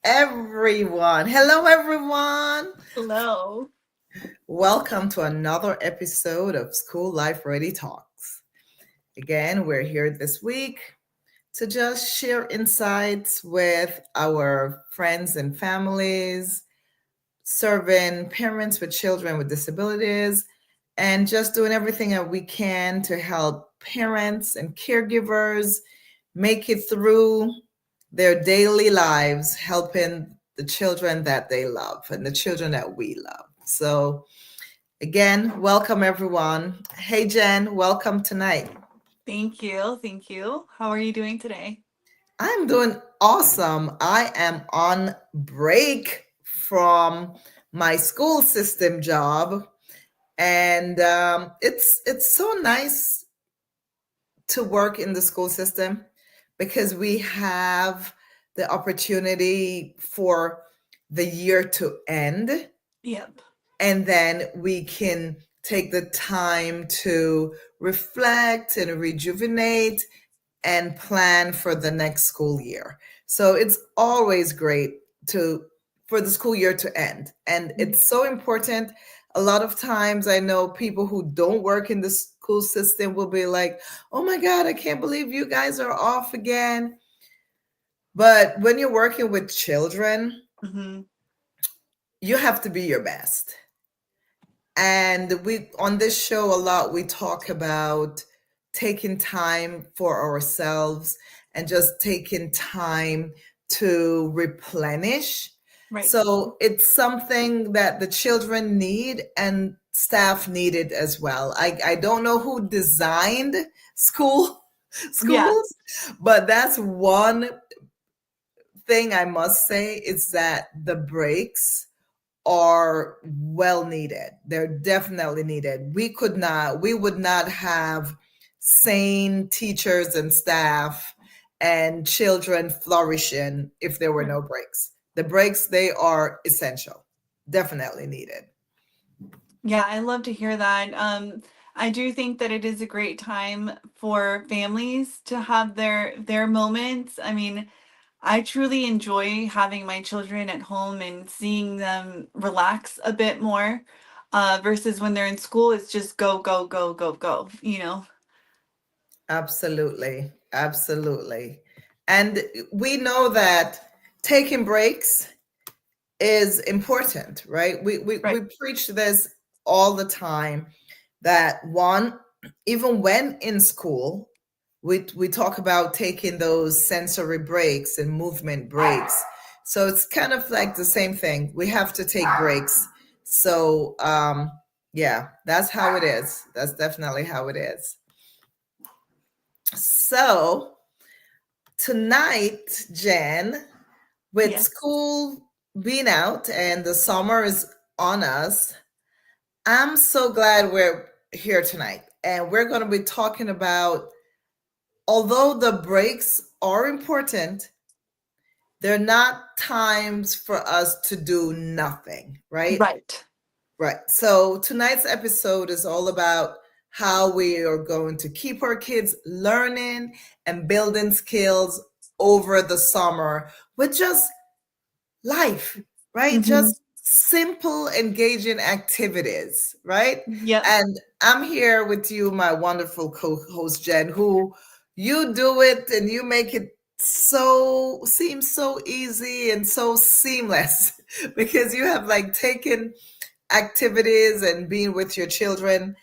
everyone. Hello, everyone. Hello. Welcome to another episode of School Life Ready Talks. Again, we're here this week to just share insights with our friends and families, serving parents with children with disabilities, and just doing everything that we can to help parents and caregivers make it through their daily lives, helping the children that they love and the children that we love. So, again, welcome everyone. Hey, Jen, welcome tonight. Thank you. Thank you. How are you doing today? I'm doing awesome. I am on break from my school system job, and it's so nice to work in the school system because we have the opportunity for the year to end, Yep. and then we can take the time to reflect and rejuvenate and plan for the next school year. So it's always great to for the school year to end. And it's so important. A lot of times I know people who don't work in the school system will be like, "Oh my god, I can't believe you guys are off again." But when you're working with children, Mm-hmm. you have to be your best. And we on this show a lot we talk about taking time for ourselves and just taking time to replenish. Right. So it's something that the children need and staff need it as well. I don't know who designed schools, Yes. but that's one thing I must say is that the breaks are well needed. They're definitely needed. We would not have sane teachers and staff and children flourishing if there were Right. no breaks. The breaks, they are essential, definitely needed. Yeah, I love to hear that. I do think that it is a great time for families to have their moments. I mean, I truly enjoy having my children at home and seeing them relax a bit more, versus when they're in school, it's just go, go, go, go, go, you know? Absolutely. Absolutely. And we know that taking breaks is important, right? We Right. preach this all the time that one, even when in school, we talk about taking those sensory breaks and movement breaks. So it's kind of like the same thing. We have to take breaks. So yeah, that's how it is. That's definitely how it is. So tonight, Jen, with Yes. school being out and the summer is on us, I'm so glad we're here tonight. And we're going to be talking about, although the breaks are important, they're not times for us to do nothing, right? Right. Right. So tonight's episode is all about how we are going to keep our kids learning and building skills over the summer with just life, right? Mm-hmm. Just simple, engaging activities, right? Yep. And I'm here with you, my wonderful co host, Jen, who you do it and you make it seem so easy and so seamless because you have like taken activities and being with your children,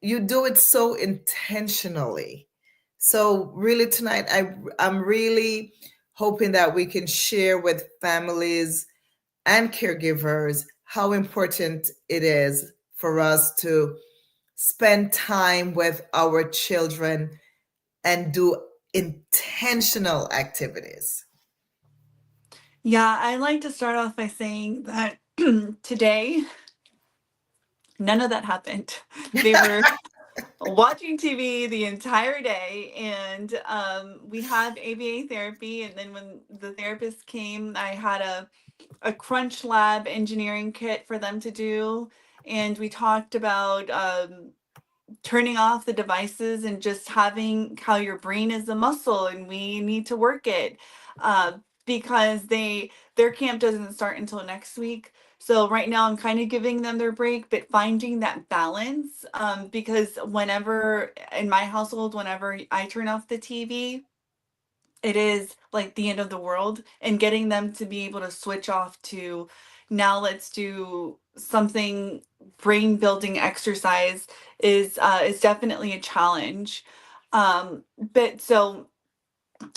you do it so intentionally. So really tonight I'm really hoping that we can share with families and caregivers how important it is for us to spend time with our children and do intentional activities. Yeah, I like to start off by saying that today, none of that happened. They were watching TV the entire day, and we had ABA therapy. And then when the therapist came, I had a Crunch Lab engineering kit for them to do. And we talked about turning off the devices and just having how your brain is a muscle and we need to work it. because their camp doesn't start until next week. So right now I'm kind of giving them their break, but finding that balance, because whenever in my household, whenever I turn off the TV, it is like the end of the world, and getting them to be able to switch off to, now let's do something brain building exercise, is definitely a challenge. But so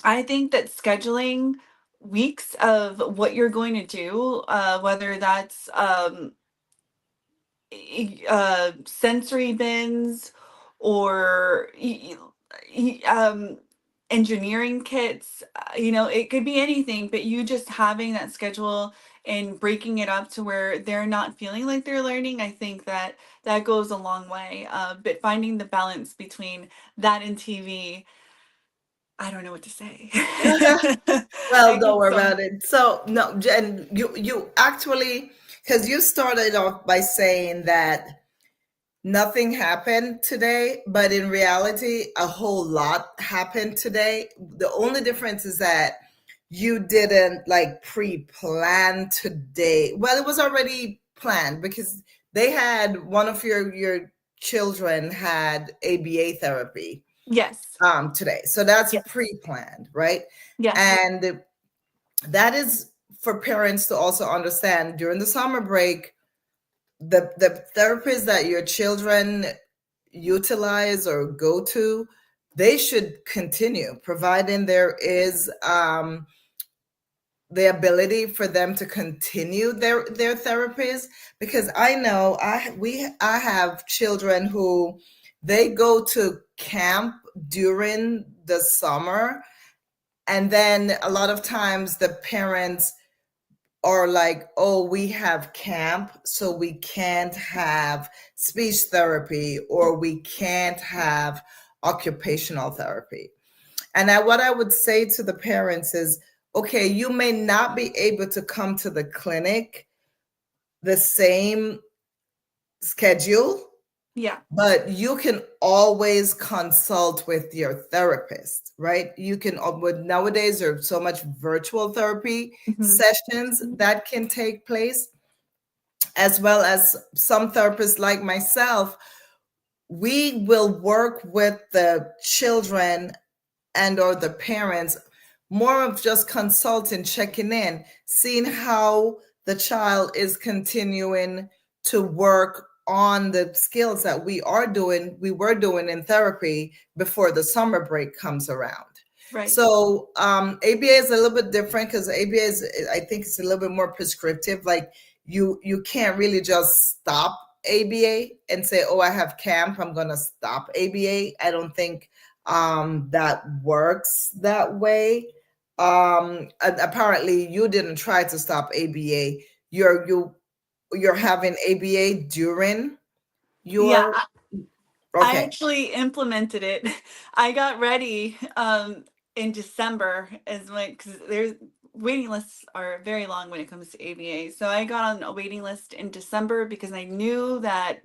I think that scheduling weeks of what you're going to do, whether that's sensory bins or engineering kits, it could be anything, but you just having that schedule and breaking it up to where they're not feeling like they're learning, I think that that goes a long way. But finding the balance between that and TV, I don't know what to say. Well, I don't get worry so about it. So, no, Jen, you actually, because you started off by saying that nothing happened today, but in reality, a whole lot happened today. The only difference is that you didn't like pre-plan today. Well, it was already planned because they had one of your children had ABA therapy yes, today. So that's yes, pre-planned, right? yes, And that is for parents to also understand during the summer break, the therapists that your children utilize or go to, they should continue, providing there is the ability for them to continue their therapies. Because I know I have children who they go to camp during the summer, and then a lot of times the parents are like, oh, we have camp, so we can't have speech therapy or we can't have occupational therapy. And what I would say to the parents is, okay, you may not be able to come to the clinic the same schedule, yeah. but you can always consult with your therapist, right? You can, with nowadays there's so much virtual therapy Mhm. sessions that can take place, as well as some therapists like myself. We will work with the children and or the parents, more of just consulting, checking in, seeing how the child is continuing to work on the skills that we were doing in therapy before the summer break comes around. Right. So ABA is a little bit different because ABA is, I think it's a little bit more prescriptive. Like you can't really just stop ABA and say, oh, I have camp, I'm gonna stop ABA. I don't think that works that way. Apparently, you didn't try to stop ABA. You're having ABA during Yeah, your I okay. actually implemented it. I got ready in December as when, because there's waiting lists are very long when it comes to ABA. So I got on a waiting list in December because I knew that,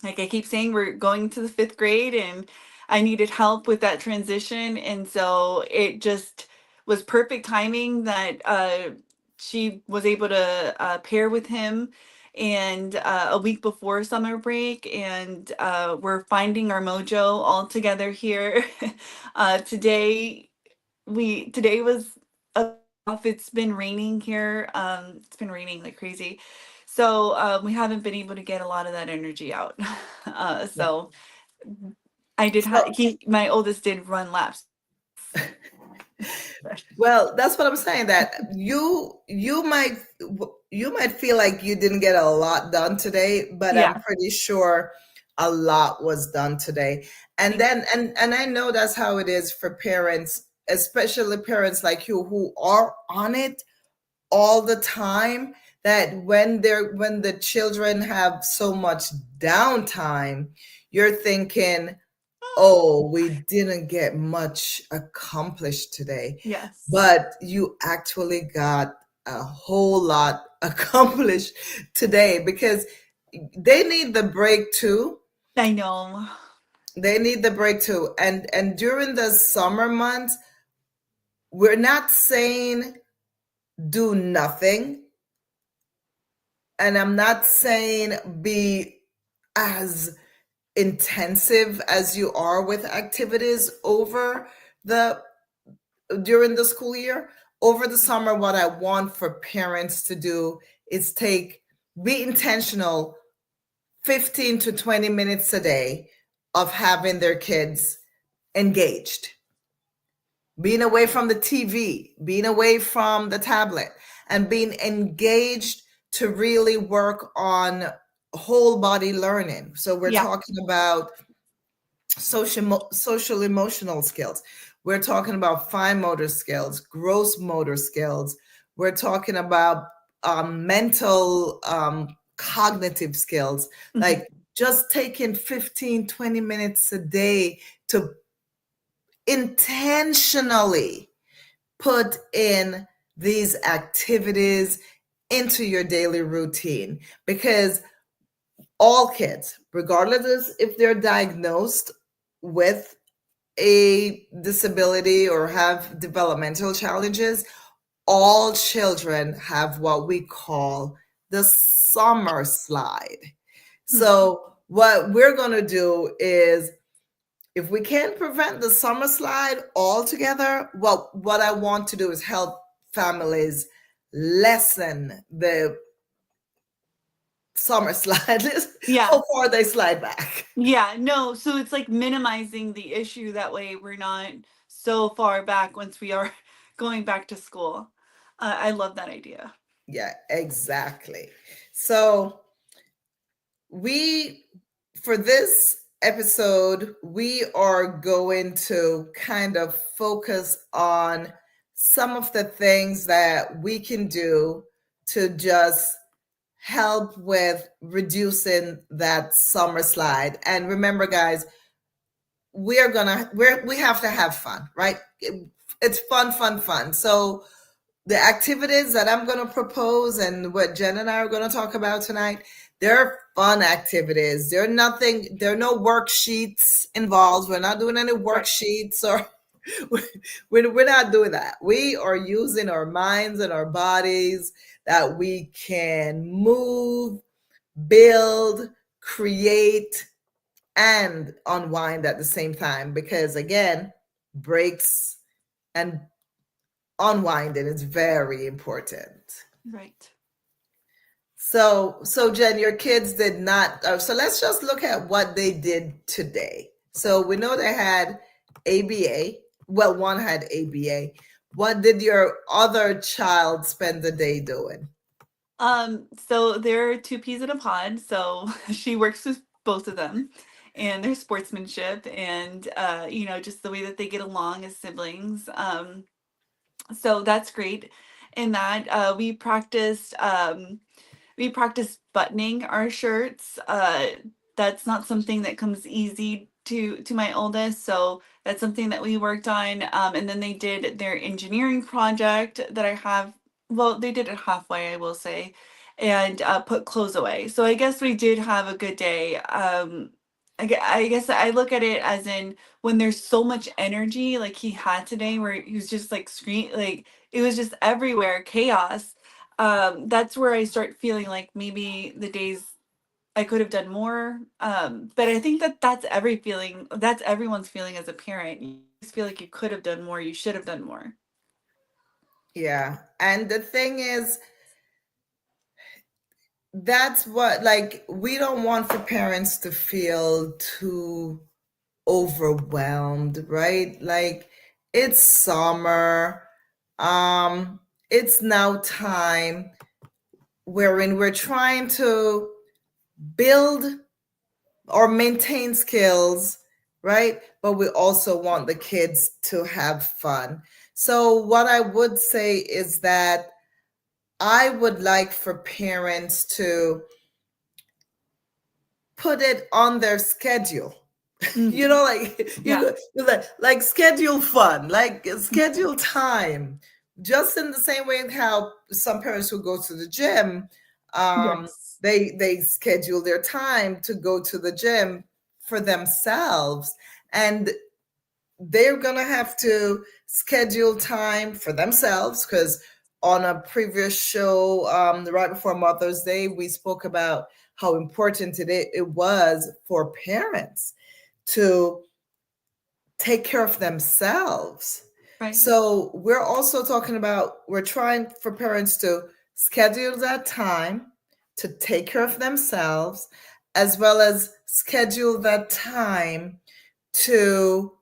like I keep saying, we're going to the fifth grade and I needed help with that transition. And so it just was perfect timing that she was able to pair with him, and a week before summer break. And we're finding our mojo all together here. Today, today was a off. It's been raining here. It's been raining like crazy. So we haven't been able to get a lot of that energy out. Yeah. So I did So my oldest did run laps. well, that's what I'm saying. That you might feel like you didn't get a lot done today, but I'm Yeah. pretty sure a lot was done today. And Yeah. then and I know that's how it is for parents, especially parents like you who are on it all the time, that when the children have so much downtime, you're thinking, oh, we didn't get much accomplished today. Yes. But you actually got a whole lot accomplished today because they need the break too. I know. They need the break too. And during the summer months, we're not saying do nothing. And I'm not saying be as intensive as you are with activities over the during the school year. Over the summer, what I want for parents to do is be intentional 15 to 20 minutes a day of having their kids engaged, being away from the TV, being away from the tablet, and being engaged to really work on whole body learning. So we're Yeah. talking about social emotional skills. We're talking about fine motor skills, gross motor skills. We're talking about mental cognitive skills, Mhm. like just taking 15, 20 minutes a day to intentionally put in these activities into your daily routine, because all kids, regardless if they're diagnosed with a disability or have developmental challenges, all children have what we call the summer slide. Mm. So, what we're going to do is, if we can't prevent the summer slide altogether, well, what I want to do is help families lessen the summer slide, Yeah. how far they slide back. Yeah. No, so it's like minimizing the issue. That way we're not so far back once we are going back to school. I love that idea. Yeah, exactly. So, we for this episode, we are going to kind of focus on some of the things that we can do to just help with reducing that summer slide. And remember, guys, we have to have fun, right? It's fun, fun, fun. So the activities that I'm going to propose and what Jen and I are going to talk about tonight, they're fun activities. There are no worksheets involved. We're not doing any Right. worksheets, or we're not doing that. We are using our minds and our bodies, that we can move, build, create, and unwind at the same time. Because again, breaks and unwinding is very important. Right. So Jen, your kids did not. So let's just look at what they did today. So we know they had ABA. Well, one had ABA. What did your other child spend the day doing? So they're two peas in a pod. So she works with both of them and their sportsmanship and just the way that they get along as siblings. So that's great. In that we practiced buttoning our shirts. That's not something that comes easy to my oldest, so that's something that we worked on. And then they did their engineering project that I have. Well, they did it halfway, I will say, and put clothes away. So I guess we did have a good day. I guess I look at it as in when there's so much energy like he had today, where he was just like scream, like it was just everywhere, chaos. That's where I start feeling like maybe the days I could have done more. But I think that that's everyone's feeling as a parent. You just feel like you could have done more, you should have done more. Yeah. And the thing is, that's what, like, we don't want for parents to feel too overwhelmed, right? Like, it's summer. Um, it's now time wherein we're trying to build or maintain skills, right? But we also want the kids to have fun. So, what I would say is that I would like for parents to put it on their schedule. You Mhm. know, like Yeah. like schedule fun, like schedule time. Just in the same way how some parents who go to the gym, Yes. they schedule their time to go to the gym for themselves, and they're gonna have to schedule time for themselves, because on a previous show, right before Mother's Day, we spoke about how important it was for parents to take care of themselves. Right. So we're also talking about, we're trying for parents to schedule that time to take care of themselves, as well as schedule that time to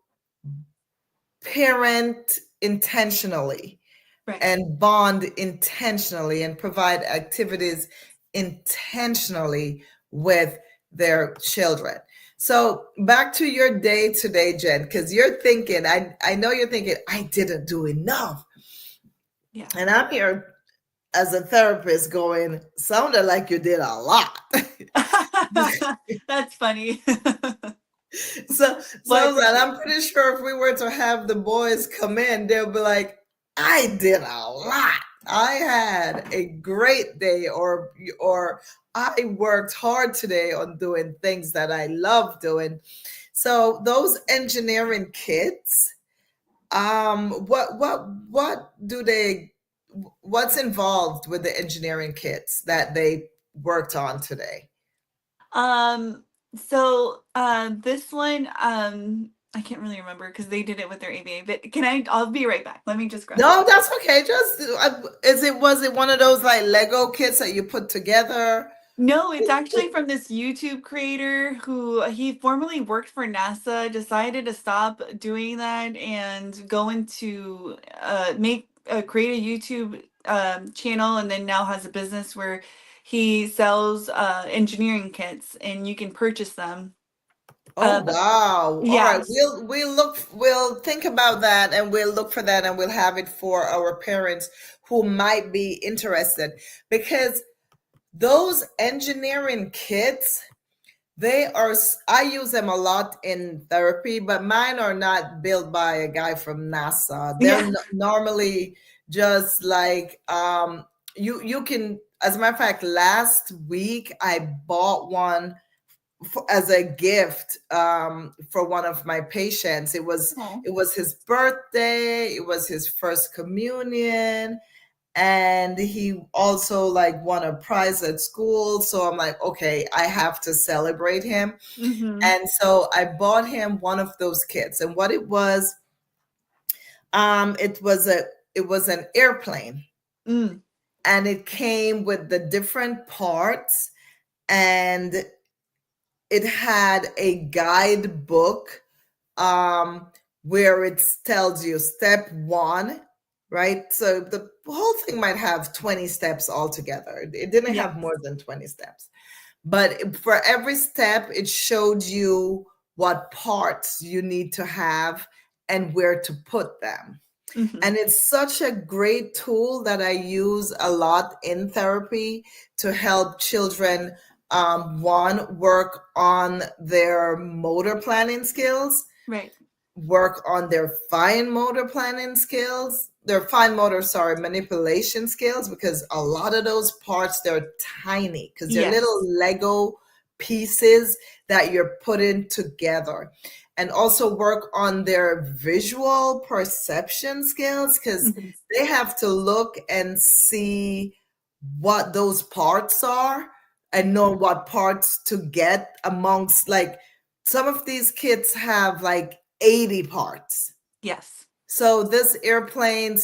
parent intentionally Right. and bond intentionally and provide activities intentionally with their children. So back to your day today, Jen, because you're thinking, I know you're thinking, I didn't do enough. Yeah. And I'm here as a therapist going, sounded like you did a lot. That's funny. So Well, I and appreciate I'm pretty sure if we were to have the boys come in, they'll be like, I did a lot. I had a great day, or I worked hard today on doing things that I love doing. So those engineering kits, what do they, what's involved with the engineering kits that they worked on today? This one, I can't really remember because they did it with their ABA, but I'll be right back. Let me just grab No, it. that's okay. Just was it one of those like Lego kits that you put together? No, it's actually from this YouTube creator who he formerly worked for NASA, decided to stop doing that and go into create a YouTube channel, and then now has a business where he sells engineering kits and you can purchase them. Oh wow. All right. Yes. We'll think about that, and we'll look for that, and we'll have it for our parents who might be interested, because those engineering kits, they are, I use them a lot in therapy, but mine are not built by a guy from NASA. They're Yeah. normally just like, you can, as a matter of fact, last week I bought one as a gift, for one of my patients. It was Oh. it was his birthday, it was his first communion, and he also like won a prize at school. So I'm like, okay, I have to celebrate him. Mm-hmm. And so I bought him one of those kits. And what it was, it was an airplane, Mm. and it came with the different parts, and it had a guidebook, where it tells you step one, right? So the whole thing might have 20 steps altogether. It didn't Yeah. have more than 20 steps. But for every step, it showed you what parts you need to have and where to put them. Mm-hmm. And it's such a great tool that I use a lot in therapy to help children, one, work on their motor planning skills, Right. work on their fine motor planning skills, their fine motor, sorry, manipulation skills, because a lot of those parts, they're tiny because they're little Yes. Lego pieces that you're putting together. And also work on their visual perception skills, because Mm-hmm. they have to look and see what those parts are and know what parts to get amongst, like, some of these kits have like 80 parts. Yes. So the airplane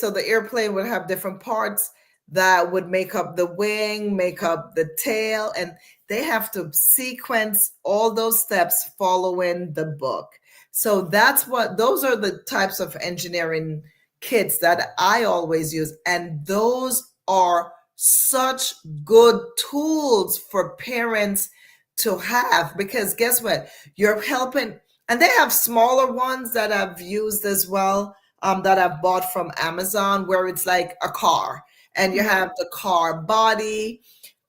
would have different parts that would make up the wing, make up the tail, and they have to sequence all those steps following the book. So those are the types of engineering kits that I always use. And those are such good tools for parents to have, because guess what? You're helping, and they have smaller ones that I've used as well, that I've bought from Amazon, where it's like a car, and you Right. have the car body,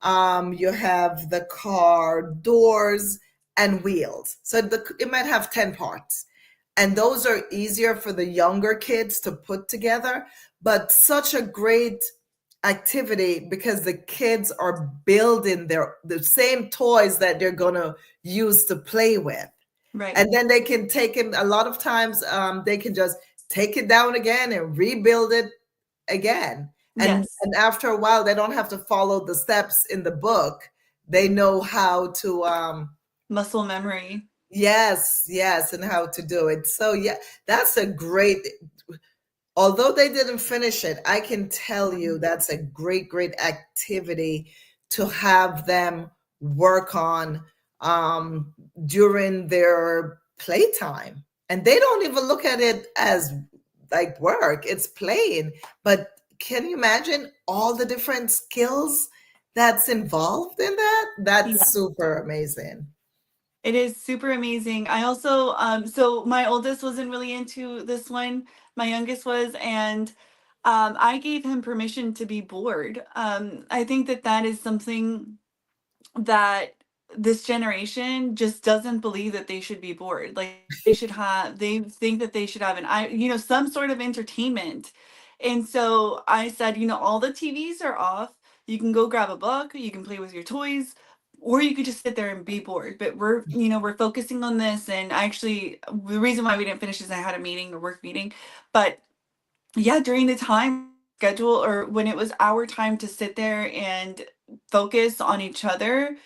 you have the car doors and wheels. So it might have 10 parts. And those are easier for the younger kids to put together, but such a great activity because the kids are building the same toys that they're going to use to play with. Right. And then they can take it, a lot of times, they can just take it down again and rebuild it again. Yes. And after a while, they don't have to follow the steps in the book. They know how to Muscle memory. yes, yes, and how to do it. So yeah, that's a great, although they didn't finish it, I can tell you that's a great, great activity to have them work on during their playtime. And they don't even look at it as like work, it's playing. But can you imagine all the different skills that's involved in that? Yeah. That's super amazing. It is super amazing. I also, so my oldest wasn't really into this one. My youngest was, and I gave him permission to be bored. I think that that is something that this generation just doesn't believe that they should be bored. Like they should have, they think that they should have some sort of entertainment. And so I said, all the TVs are off. You can go grab a book, you can play with your toys, or you could just sit there and be bored. But we're focusing on this. And actually, the reason why we didn't finish is I had a meeting, a work meeting. But yeah, during the time schedule or when it was our time to sit there and focus on each other,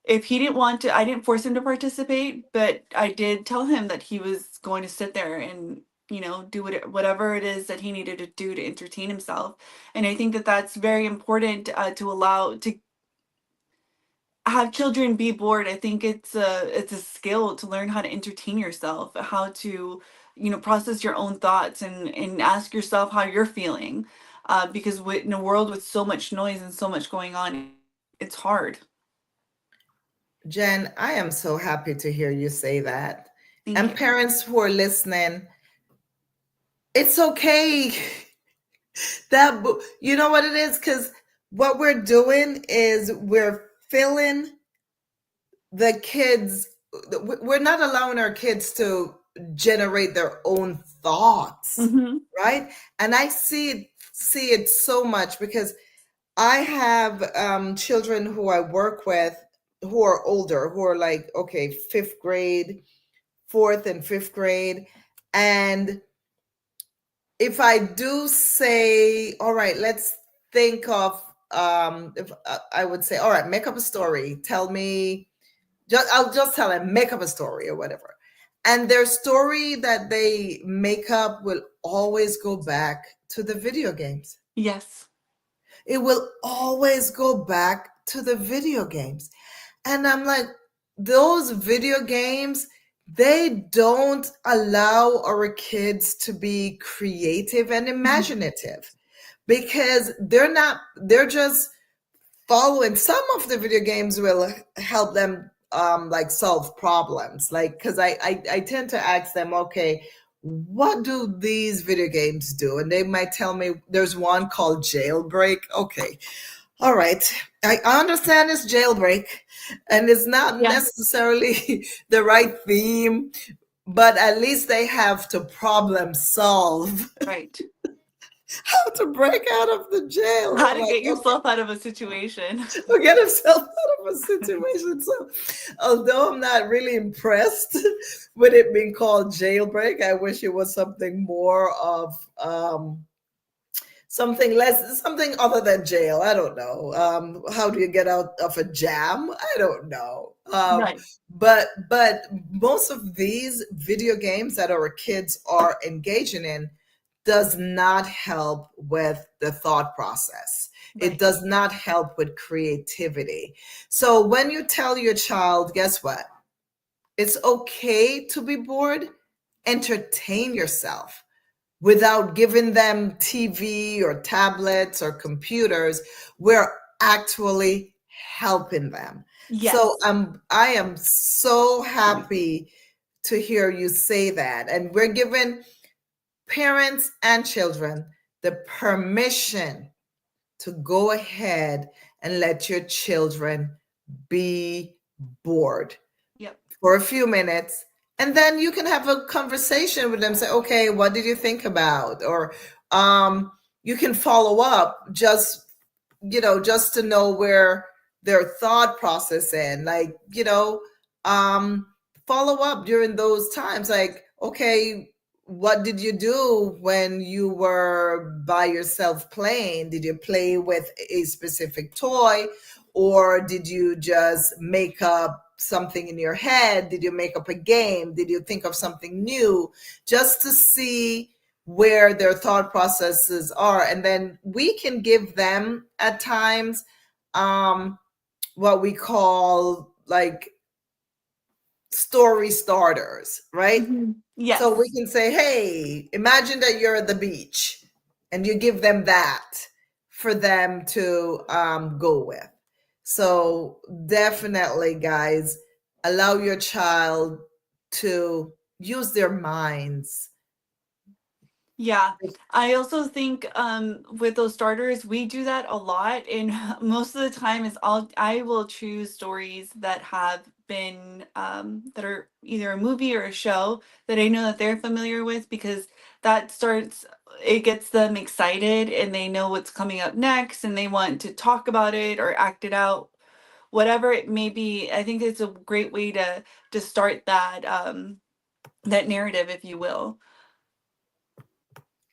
if he didn't want to, I didn't force him to participate, but I did tell him that he was going to sit there and, do whatever it is that he needed to do to entertain himself. And I think that that's very important to allow to have children be bored. I think it's a skill to learn how to entertain yourself, how to, process your own thoughts and ask yourself how you're feeling. Because in a world with so much noise and so much going on, it's hard. Jen, I am so happy to hear you say that. Thank And you. parents who are listening, it's okay that you know what it is, because what we're doing is we're filling the kids, we're not allowing our kids to generate their own thoughts, Hmm. right? And I see it so much because I have children who I work with who are older, who are like, okay, fifth grade, fourth and fifth grade. And if I do say, all right, let's think of, if I would say, all right, make up a story, tell me, I'll just tell them, make up a story or whatever. And their story that they make up will always go back to the video games. Yes. It will always go back to the video games. And I'm like, those video games, they don't allow our kids to be creative and Mhm. imaginative because they're just following. Some of the video games will help them like solve problems. Like, because I tend to ask them, okay, what do these video games do? And they might tell me there's one called Jailbreak. Okay, all right. I understand it's jailbreak and it's not Yeah. necessarily the right theme, but at least they have to problem solve Right. how to break out of the jail. How I'm to like, get yourself out of a situation. okay, get himself out of a situation. So, although I'm not really impressed with it being called jailbreak, I wish it was something more of something less, something other than jail. I don't know. How do you get out of a jam? I don't know. Right. But most of these video games that our kids are engaging in does not help with the thought process. It Right. does not help with creativity. So when you tell your child, guess what? It's okay to be bored. Entertain yourself without giving them TV or tablets or computers. We're actually helping them. So Yes. I am so happy to hear you say that. And we're giving parents and children the permission to go ahead and let your children be bored Yep. for a few minutes, and then you can have a conversation with them, say, okay, what did you think about, or you can follow up, just to know where their thought process in, like, um follow up during those times, like, okay, what did you do when you were by yourself playing? Did you play with a specific toy, or did you just make up something in your head? Did you make up a game? Did you think of something new? Just to see where their thought processes are. And then we can give them at times what we call like story starters, right? So we Yes. can say, hey, imagine that you're at the beach, and you give them that for them to go with. So definitely, guys, allow your child to use their minds. Yeah, I also think with those starters, we do that a lot, and most of the time is I will choose stories that have been that are either a movie or a show that I know that they're familiar with, because that starts it gets them excited and they know what's coming up next and they want to talk about it or act it out, whatever it may be. I think it's a great way to start that narrative, if you will.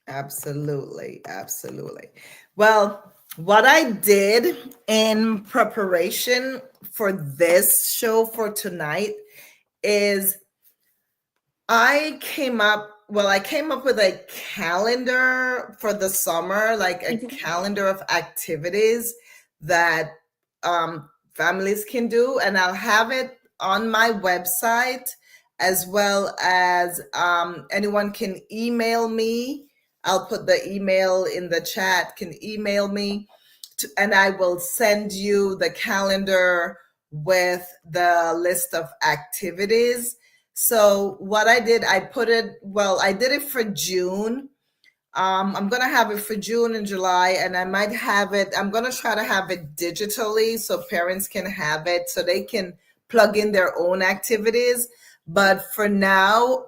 Absolutely, absolutely. Well, what I did in preparation for this show for tonight is I came up with a calendar for the summer, like a calendar of activities that families can do. And I'll have it on my website, as well as anyone can email me. I'll put the email in the chat, can email me, and I will send you the calendar with the list of activities. So what I did, I did it for June. I'm gonna have it for June and July, and I might have it. I'm gonna try to have it digitally so parents can have it, so they can plug in their own activities. But for now,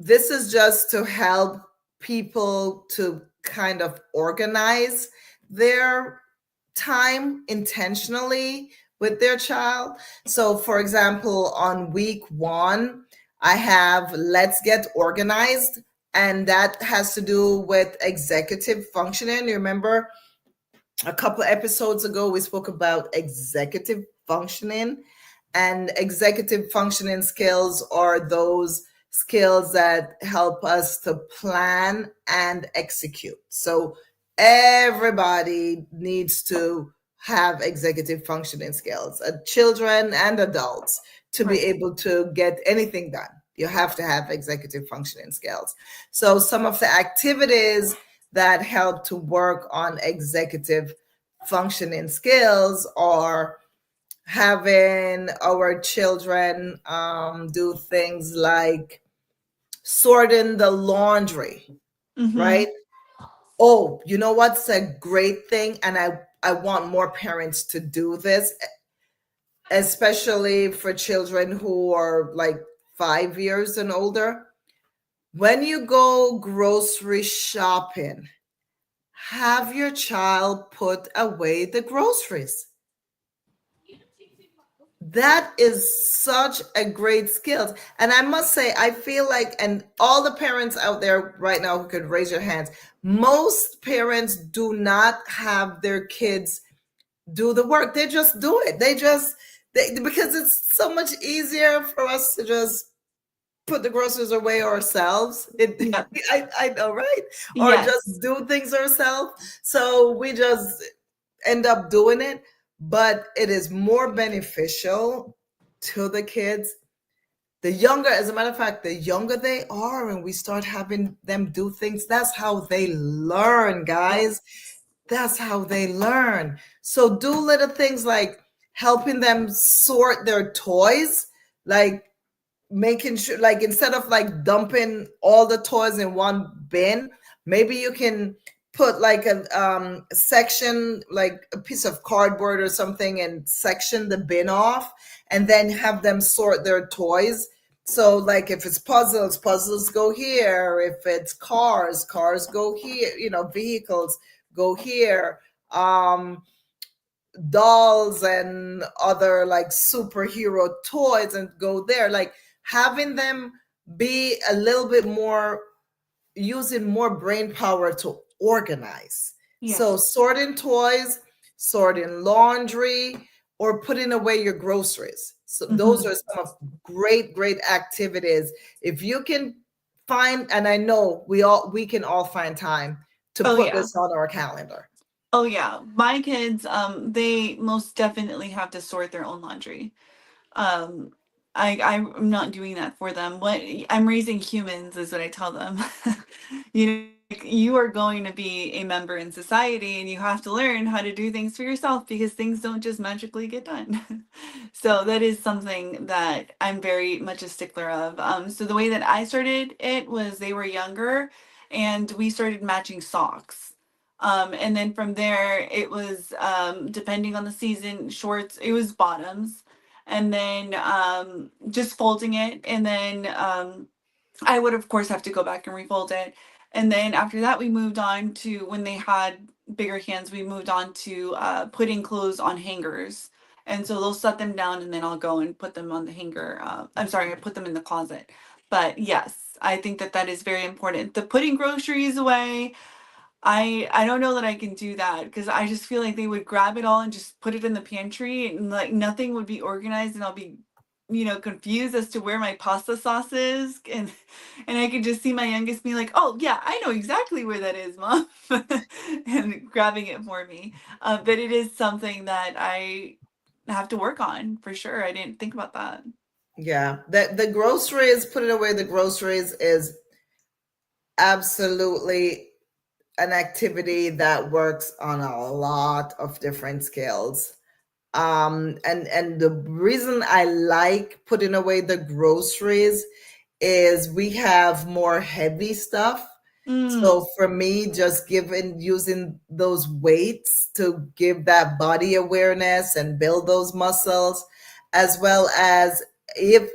this is just to help people to kind of organize their time intentionally with their child. So, for example, on week 1, I have Let's Get Organized, and that has to do with executive functioning. You remember a couple of episodes ago, we spoke about executive functioning, and executive functioning skills are those skills that help us to plan and execute. So everybody needs to have executive functioning skills, children and adults, to be Right. able to get anything done. You have to have executive functioning skills. So some of the activities that help to work on executive functioning skills are having our children do things like sorting the laundry, Mm-hmm. right? Oh, you know what's a great thing? And I want more parents to do this, especially for children who are like 5 years and older. When you go grocery shopping, have your child put away the groceries. That is such a great skill. And I must say, I feel like, and all the parents out there right now who could raise your hands, most parents do not have their kids do the work. They just do it. Because it's so much easier for us to just put the groceries away ourselves. Yeah. I know, right? Or Yes. just do things ourselves. So we just end up doing it, but it is more beneficial to the kids. The younger, as a matter of fact, the younger they are and we start having them do things, that's how they learn, guys. Yes. That's how they learn. So do little things like helping them sort their toys, like making sure, like, instead of like dumping all the toys in one bin, maybe you can put like a section, like a piece of cardboard or something, and section the bin off, and then have them sort their toys. So like if it's puzzles, puzzles go here. If it's cars, cars go here. Vehicles go here. Dolls and other like superhero toys and go there, like having them be a little bit more, using more brain power to organize. So Yes. sorting toys, sorting laundry, or putting away your groceries. So those Hmm. are some of great activities. If you can find, and I know we can all find time to Oh put yeah. this on our calendar. Oh yeah. My kids, they most definitely have to sort their own laundry. Um, I'm not doing that for them. What I'm raising humans is what I tell them. You know, like, you are going to be a member in society and you have to learn how to do things for yourself because things don't just magically get done. So that is something that I'm very much a stickler of. So the way that I started it was they were younger and we started matching socks. And then from there, it was depending on the season, shorts, it was bottoms and then just folding it. And then I would, of course, have to go back and refold it. And then after that, we moved on to when they had bigger hands, we moved on to putting clothes on hangers. And so they'll set them down and then I'll go and put them on the hanger. I'm sorry, I put them in the closet. But yes, I think that that is very important. The putting groceries away, I don't know that I can do that because I just feel like they would grab it all and just put it in the pantry and like nothing would be organized and I'll be, confused as to where my pasta sauce is and I could just see my youngest be like, "Oh yeah, I know exactly where that is, mom," and grabbing it for me. But it is something that I have to work on for sure. I didn't think about that. Yeah, the groceries, putting away the groceries is absolutely an activity that works on a lot of different scales. And the reason I like putting away the groceries is we have more heavy stuff. Mm, So for me, just giving using those weights to give that body awareness and build those muscles, as well as if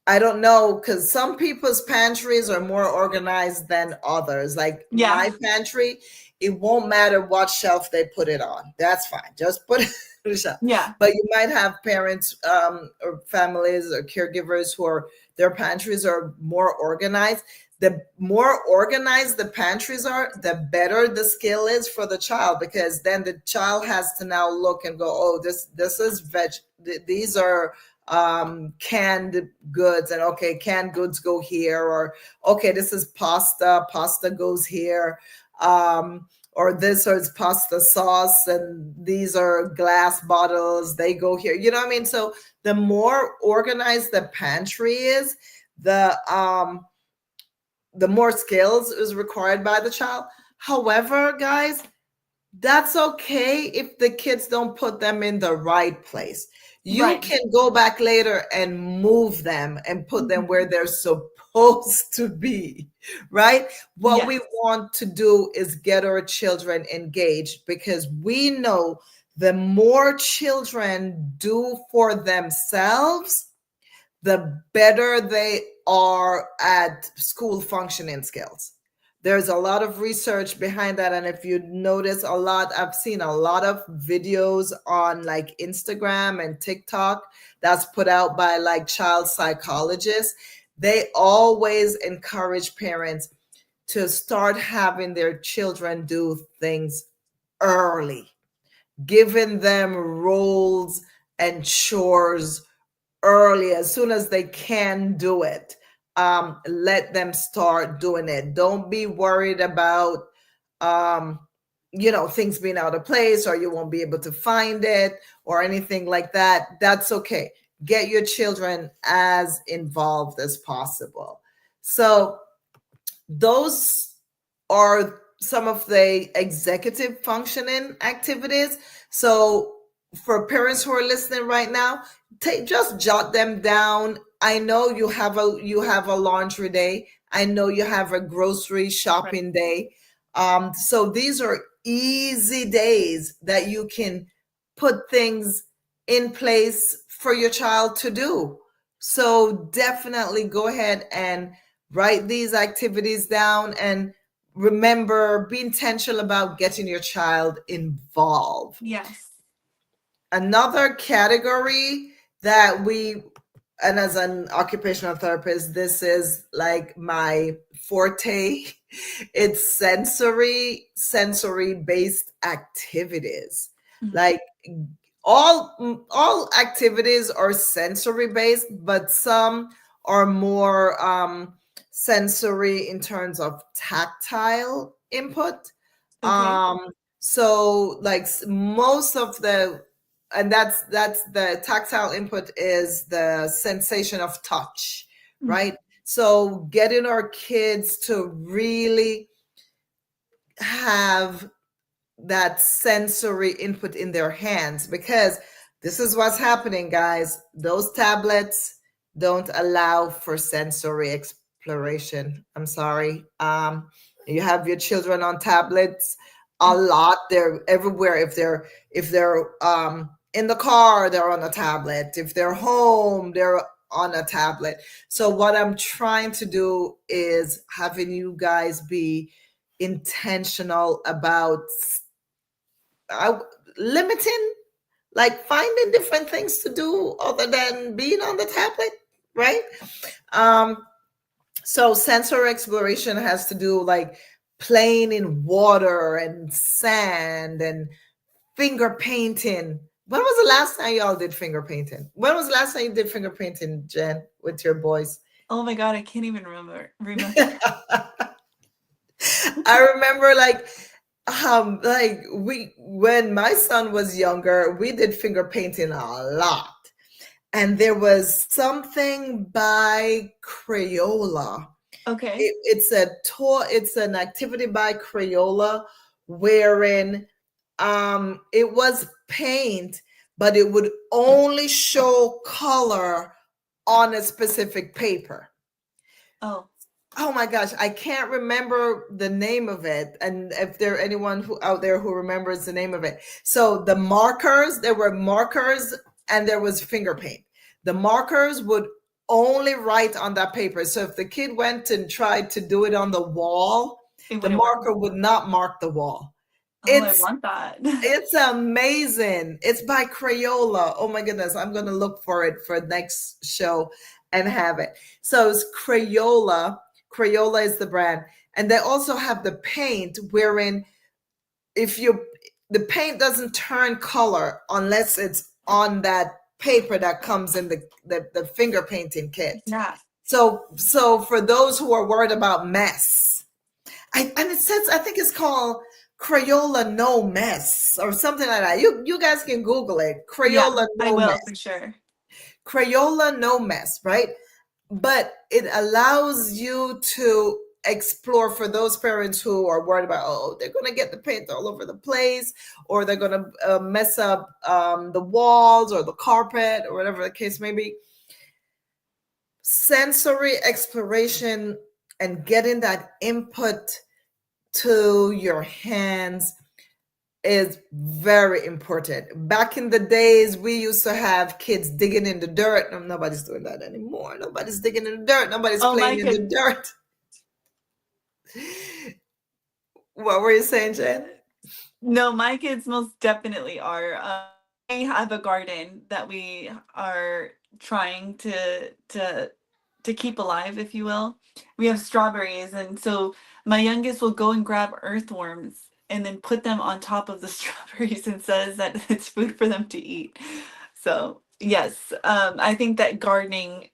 I don't know, because some people's pantries are more organized than others. Like my yeah, pantry, it won't matter what shelf they put it on. That's fine. Just put it on the shelf. yeah, But you might have parents or families or caregivers who are their pantries are more organized. The more organized the pantries are, the better the skill is for the child, because then the child has to now look and go, oh, this is these are canned goods, and okay, canned goods go here, or okay, this is pasta goes here, or this is pasta sauce and these are glass bottles, they go here, you know what I mean? So the more organized the pantry is, the the more skills is required by the child. However, guys, that's okay if the kids don't put them in the right place. You right. can go back later and move them and put them where Mhm. they're supposed to be, right? What we Yes. want to do is get our children engaged, because we know the more children do for themselves, the better they are at school functioning skills. There's a lot of research behind that. And if you notice a lot, I've seen a lot of videos on like Instagram and TikTok that's put out by like child psychologists. They always encourage parents to start having their children do things early, giving them roles and chores early, as soon as they can do it. Let them start doing it. Don't be worried about um, things being out of place, or you won't be able to find it, or anything like that. That's okay. Get your children as involved as possible. So those are some of the executive functioning activities. So for parents who are listening right now, just jot them down. I know you have a laundry day. I know you have a grocery Right. shopping day. So these are easy days that you can put things in place for your child to do. So definitely go ahead and write these activities down, and remember, be intentional about getting your child involved. Yes. Another category that we and as an occupational therapist, this is like my forte. It's sensory based activities. Mhm. Like all activities are sensory based, but some are more sensory in terms of tactile input. Okay. um so like most of the, and that's the tactile input is the sensation of touch, Mm. right? So getting our kids to really have that sensory input in their hands, because this is what's happening, guys. Those tablets don't allow for sensory exploration. I'm sorry. You have your children on tablets a lot. They're everywhere. If they're in the car, they're on a tablet. If they're home, they're on a tablet. So what I'm trying to do is having you guys be intentional about uh, limiting, like finding different things to do other than being on the tablet, right? um so sensory exploration has to do like playing in water and sand and finger painting. When was the last time y'all did finger painting? When was the last time you did finger painting, Jen, with your boys? Oh my God, I can't even remember. I remember like we when my son was younger, we did finger painting a lot. And there was something by Crayola. Okay. It's an activity by Crayola wherein it was paint, but it would only show color on a specific paper. Oh, Oh my gosh, I can't remember the name of it. And if there anyone who out there who remembers the name of it. So the markers, there were markers and there was finger paint. The markers would only write on that paper. So if the kid went and tried to do it on the wall, it the wouldn't work. marker would not mark the wall. Oh, I It's want that. it's amazing. It's by Crayola. Oh my goodness. I'm going to look for it for next show and have it. So it's Crayola. Crayola is the brand. And they also have the paint wherein if you the paint doesn't turn color unless it's on that paper that comes in the finger painting kit. Yeah. So for those who are worried about mess, and it says, I think it's called Crayola No Mess or something like that. You guys can Google it. Yeah, Crayola I No will Mess. for sure. Crayola No Mess, right? But it allows you to explore for those parents who are worried about, oh, they're going to get the paint all over the place, or they're going to mess up the walls or the carpet or whatever the case may be. Sensory exploration and getting that input to your hands is very important. Back in the days, we used to have kids digging in the dirt. No, nobody's doing that anymore. Nobody's digging in the dirt. Nobody's Oh, playing my in the kid. dirt. What were you saying, Jen? No, my kids most definitely are. I have a garden that we are trying to keep alive, if you will. We have strawberries, and so my youngest will go and grab earthworms and then put them on top of the strawberries and says that it's food for them to eat. So, yes, I think that gardening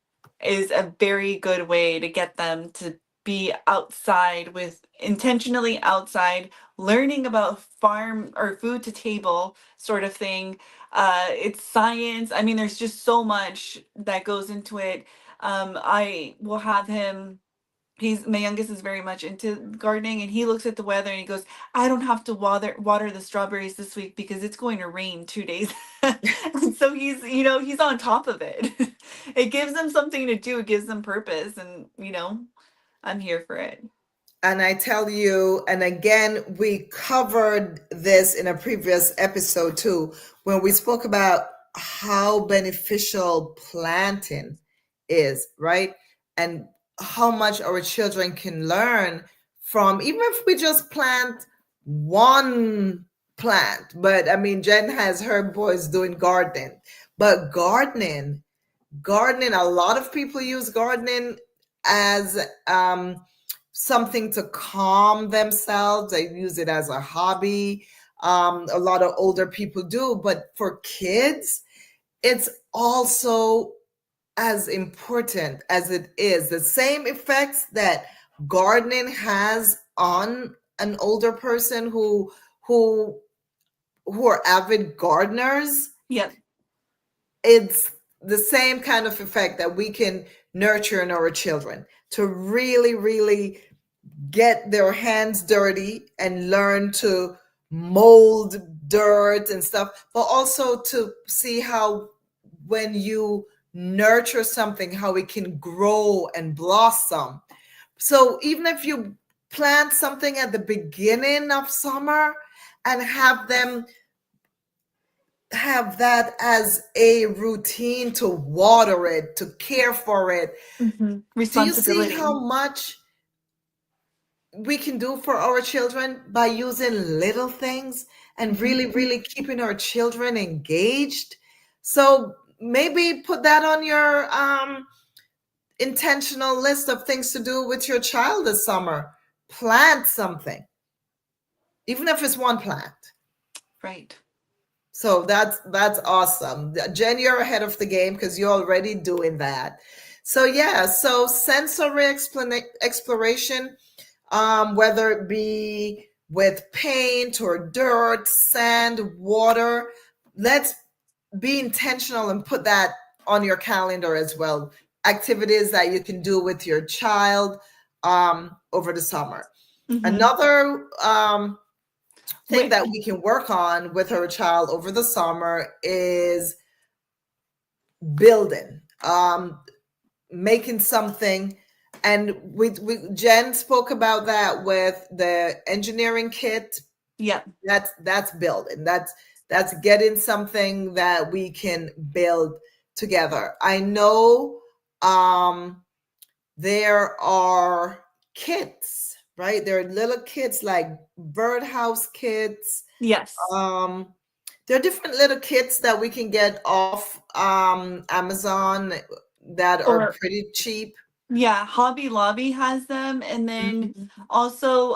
is a very good way to get them to be outside with intentionally outside learning about farm or food to table sort of thing. It's science. I mean, there's just so much that goes into it. I will have him. He's my youngest is very much into gardening, and he looks at the weather and he goes, "I don't have to water the strawberries this week because it's going to rain 2 days." And so he's on top of it. It gives them something to do. It gives them purpose, and I'm here for it. And I tell you, and again, we covered this in a previous episode too, when we spoke about how beneficial planting is, right? And how much our children can learn from, even if we just plant one plant. But I mean, Jen has her boys doing gardening, but gardening gardening, a lot of people use gardening as something to calm themselves. They use it as a hobby. A lot of older people do, but for kids, it's also as important as it is. The same effects that gardening has on an older person who who are avid gardeners, Yep. it's the same kind of effect that we can nurture in our children to really, really get their hands dirty and learn to mold dirt and stuff, but also to see how when you nurture something, how it can grow and blossom. So even if you plant something at the beginning of summer and have them have that as a routine to water it, to care for it, do you see Responsibility. how much we can do for our children by using little things and Mhm. really, really keeping our children engaged? So maybe put that on your intentional list of things to do with your child this summer. Plant something, even if it's one plant. Right. So that's awesome. Jen, you're ahead of the game because you're already doing that. So yeah, so sensory exploration, whether it be with paint or dirt, sand, water, let's be intentional and put that on your calendar as well. Activities that you can do with your child over the summer. Hmm. Another thing Wait. that we can work on with our child over the summer is building, making something. And we Jen spoke about that with the engineering kit. Yep. That's building. That's getting something that we can build together. I know there are kits, right? There are little kits like birdhouse kits. Yes. um there are different little kits that we can get off Amazon that are Or pretty cheap. yeah, Hobby Lobby has them, and then Mhm. also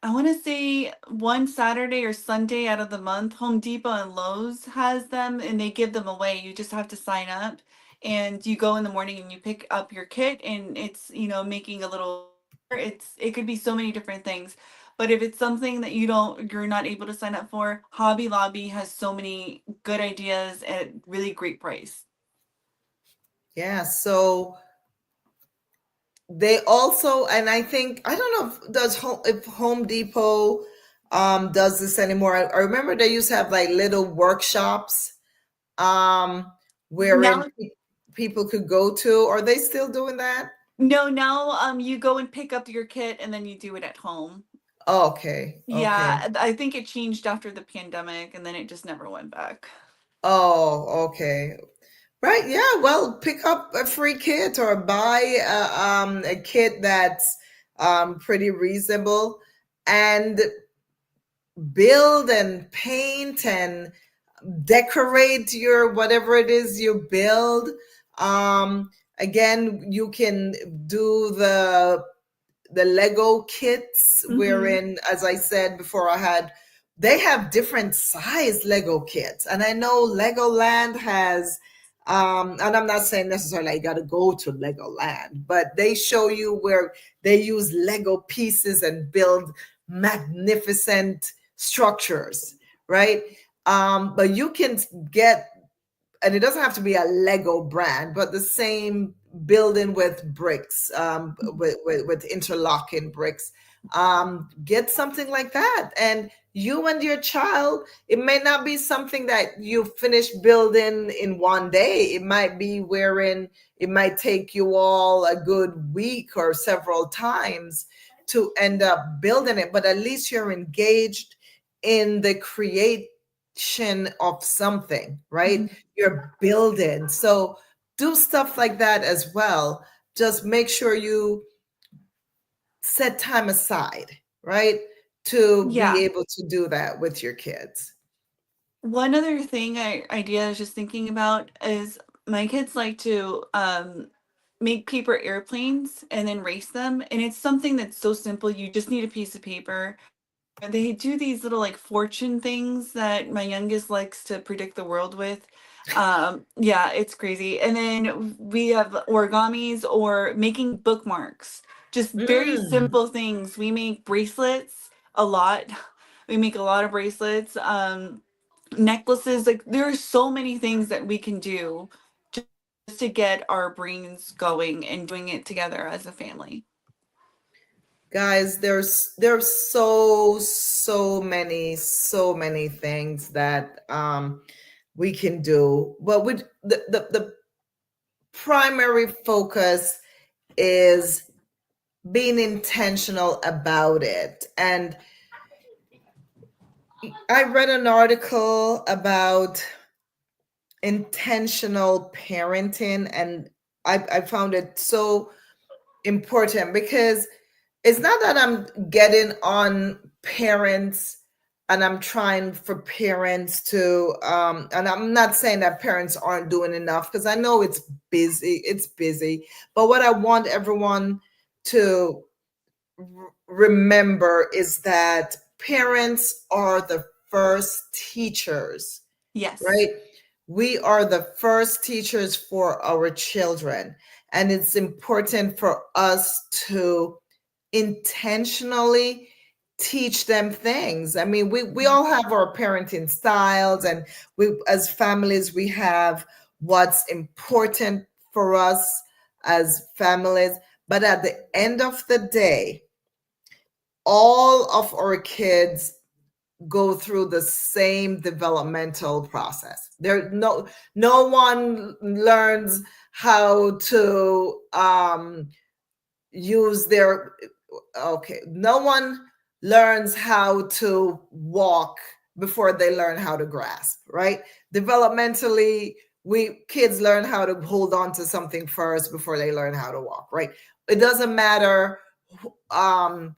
I want to say one Saturday or Sunday out of the month, Home Depot and Lowe's has them, and they give them away. You just have to sign up, and you go in the morning and you pick up your kit, and it's, making a little fire. It could be so many different things. But if it's something that you're not able to sign up for, Hobby Lobby has so many good ideas at really great price. Yeah, so they also, and I think, I don't know if Home Depot does this anymore. I remember they used to have like little workshops um wherein Now people could go to. Are they still doing that? No, now you go and pick up your kit and then you do it at home. Okay, okay. Yeah, I think it changed after the pandemic and then it just never went back. Oh, okay. Right, yeah. Well, pick up a free kit or buy a kit that's pretty reasonable and build and paint and decorate your whatever it is you build. Um, Again, you can do the Lego kits, Mhm. wherein, as I said before, they have different size Lego kits. And I know Legoland has, and I'm not saying necessarily you got to go to Legoland, but they show you where they use Lego pieces and build magnificent structures, right? But you can get, and it doesn't have to be a Lego brand, but the same building with bricks, with interlocking bricks. Get something like that. And you and your child, it may not be something that you finish building in one day. It might be wherein it might take you all a good week or several times to end up building it, but at least you're engaged in the creation of something, right? Mhm. You're building. So do stuff like that as well. Just make sure you set time aside, right? To be Yeah. able to do that with your kids. One other thing idea I was just thinking about is my kids like to make paper airplanes and then race them. And it's something that's so simple. You just need a piece of paper. And they do these little like fortune things that my youngest likes to predict the world with. Yeah, it's crazy. And then we have origamis or making bookmarks. Just very Mm. simple things. We make bracelets a lot. We make a lot of bracelets. Necklaces, like there are so many things that we can do just to get our brains going and doing it together as a family. Guys, there's so many things that we can do, but with the primary focus is being intentional about it. And I read an article about intentional parenting, and I found it so important because it's not that I'm getting on parents and I'm trying for parents to and I'm not saying that parents aren't doing enough, because I know it's busy, but what I want everyone to remember is that parents are the first teachers, Yes. right? We are the first teachers for our children, and it's important for us to intentionally teach them things. I mean, we all have our parenting styles, and we, as families, we have what's important for us as families. But at the end of the day, all of our kids go through the same developmental process. There no one learns how to use their okay, no one learns how to walk before they learn how to grasp, right? Developmentally, we kids learn how to hold on to something first before they learn how to walk, right? It doesn't matter um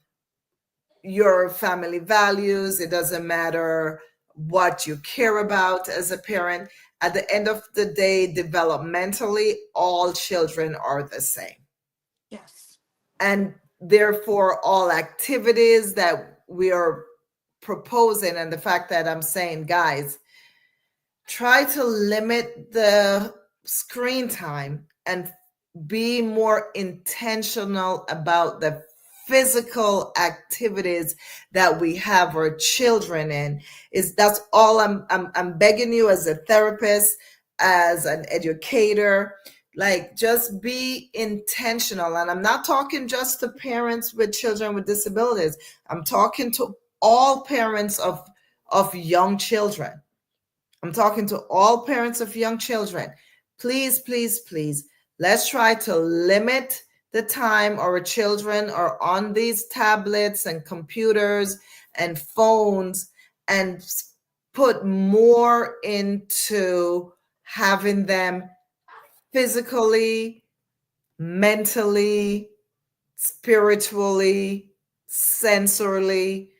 your family values, it doesn't matter what you care about as a parent. At the end of the day, developmentally, all children are the same. Yes. And therefore, all activities that we are proposing, and the fact that I'm saying, guys, try to limit the screen time and be more intentional about the physical activities that we have our children in. Is that's all I'm begging you, as a therapist, as an educator, like, just be intentional. And I'm not talking just to parents with children with disabilities, I'm talking to all parents of young children. I'm talking to all parents of young children. Please, please, please, let's try to limit the time our children are on these tablets and computers and phones, and put more into having them physically, mentally, spiritually, sensorily,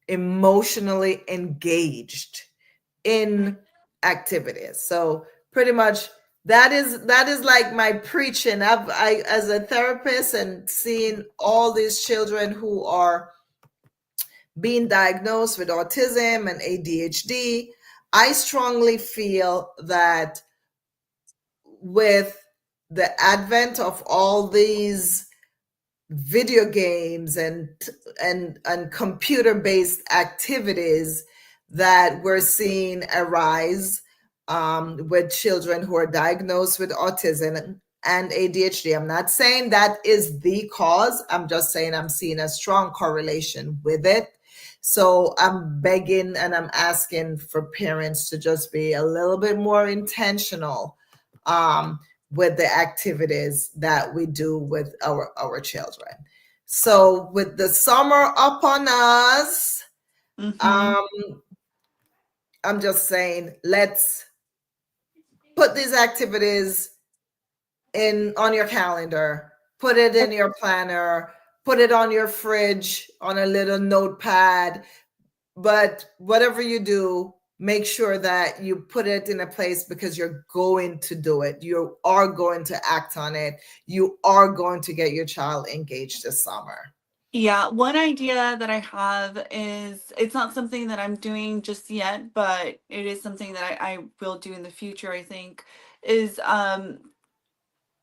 emotionally engaged in activities. So pretty much that is like my preaching. I as a therapist and seeing all these children who are being diagnosed with autism and ADHD, I strongly feel that with the advent of all these video games and computer based activities that we're seeing arise with children who are diagnosed with autism and ADHD. I'm not saying that is the cause. I'm just saying I'm seeing a strong correlation with it. So I'm begging and I'm asking for parents to just be a little bit more intentional um, with the activities that we do with our children. So with the summer upon us, Mm-hmm. um, I'm just saying, let's put these activities in on your calendar, put it in your planner, put it on your fridge on a little notepad. But whatever you do, make sure that you put it in a place because you're going to do it. You are going to act on it. You are going to get your child engaged this summer. Yeah, one idea that I have is it's not something that I'm doing just yet, but it is something that I will do in the future, I think, is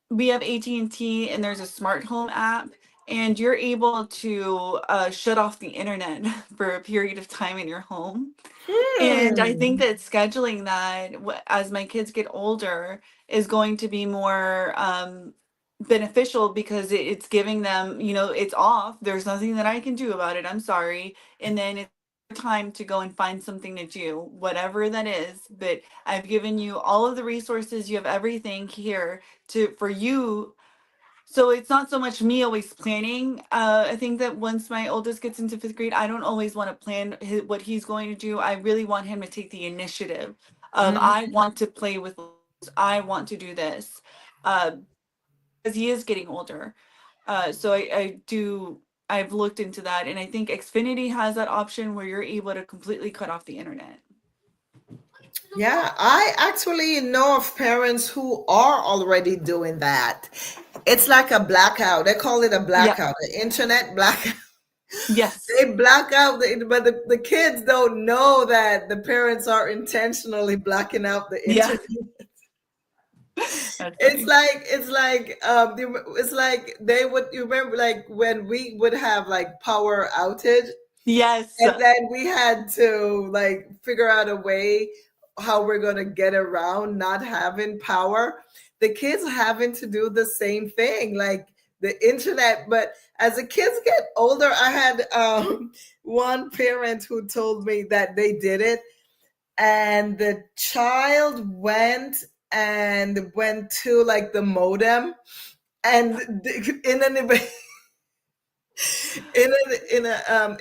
we have AT&T and T, and there's a smart home app, and you're able to shut off the internet for a period of time in your home. And I think Hmm. that scheduling that as my kids get older is going to be more beneficial because it's giving them, it's off. There's nothing that I can do about it. I'm sorry. And then it's time to go and find something to do, whatever that is. But I've given you all of the resources. You have everything here to for you, so it's not so much me always planning. I think that once my oldest gets into fifth grade, I don't always want to plan what he's going to do. I really want him to take the initiative of I want to play with, I want to do this, uh, because he is getting older. So I do. I've looked into that, and I think Xfinity has that option where you're able to completely cut off the internet. Yeah, I actually know of parents who are already doing that. It's like a blackout. They call it a Yeah. blackout, an internet blackout. Yes. They black out, but the kids don't know that the parents are intentionally blacking out the Yeah. internet. That's It's funny. like it's like they would, you remember like when we would have like power outage, Yes. and then we had to like figure out a way how we're going to get around not having power. The kids having to do the same thing, like the internet. But as the kids get older, I had one parent who told me that they did it, and the child went to like the modem, and in an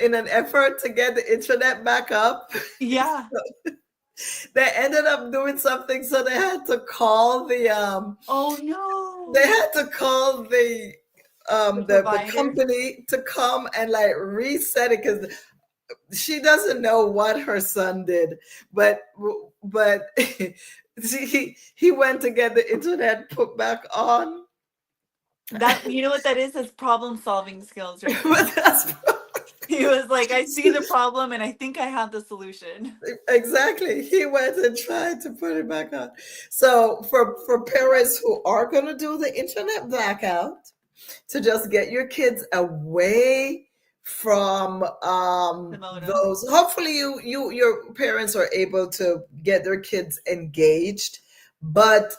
in an effort to get the internet back up, Yeah. they ended up doing something. So Oh they no. had to call The the provider. company to come and like reset it, because she doesn't know what her son did, but he went to get the internet put back on. That, you know what that is? That's problem solving skills right But there. that's He was like, I see the problem and I think I have the solution. exactly. He went and tried to put it back on. So for parents who are going to do the internet blackout, to just get your kids away from The modem. those. Hopefully your parents are able to get their kids engaged. But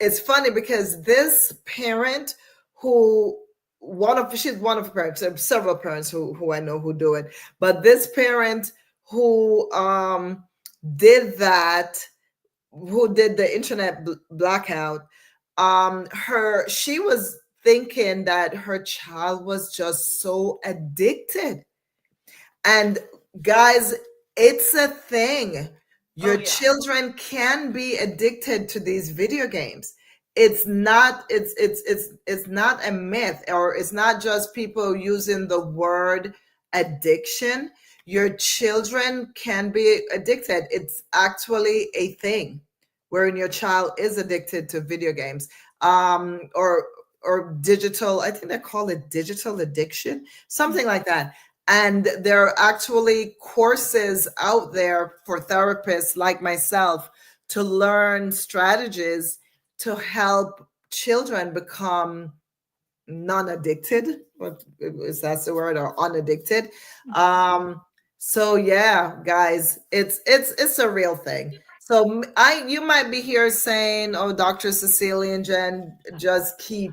it's funny because this parent who, she's one of the parents, there are several parents who I know who do it, but this parent who did that, who did the internet blackout, she was thinking that her child was just so addicted. And guys, it's a thing. Oh Your yeah. children can be addicted to these video games. It's not a myth, or it's not just people using the word addiction. Your children can be addicted. It's actually a thing wherein your child is addicted to video games, or digital. I think they call it digital addiction, something Yeah. like that. And there are actually courses out there for therapists like myself to learn strategies to help children become non-addicted. What is that the word, or unaddicted? Mhm. Um, so yeah, guys, it's a real thing. So I you might be here saying, "Oh, Dr. Cecilia and Jen just keep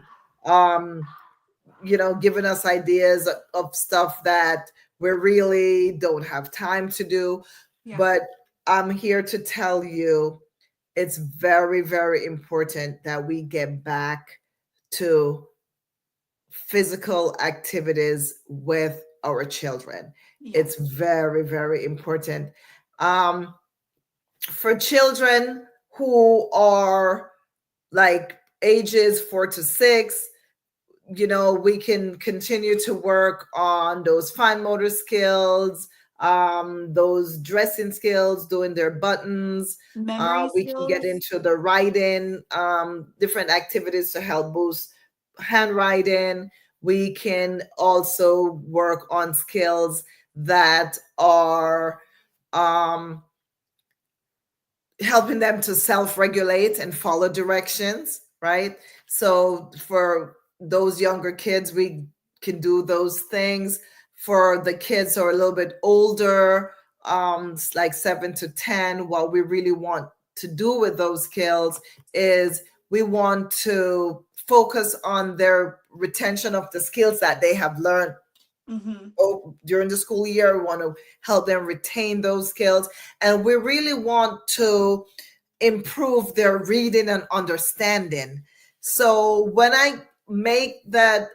giving us ideas of stuff that we really don't have time to do." Yeah. But I'm here to tell you it's very, very important that we get back to physical activities with our children. It's Yes. very, very important. Um, for children who are like ages 4 to 6, we can continue to work on those fine motor skills, those dressing skills, doing their buttons. Memory We can get skills. into the writing, different activities to help boost handwriting. We can also work on skills that are um, helping them to self-regulate and follow directions, right? So for those younger kids, we can do those things. For the kids who are a little bit older, like 7 to 10, what we really want to do with those skills is we want to focus on their retention of the skills that they have learned Hmm. during the school year. We want to help them retain those skills, and we really want to improve their reading and understanding. So when I make that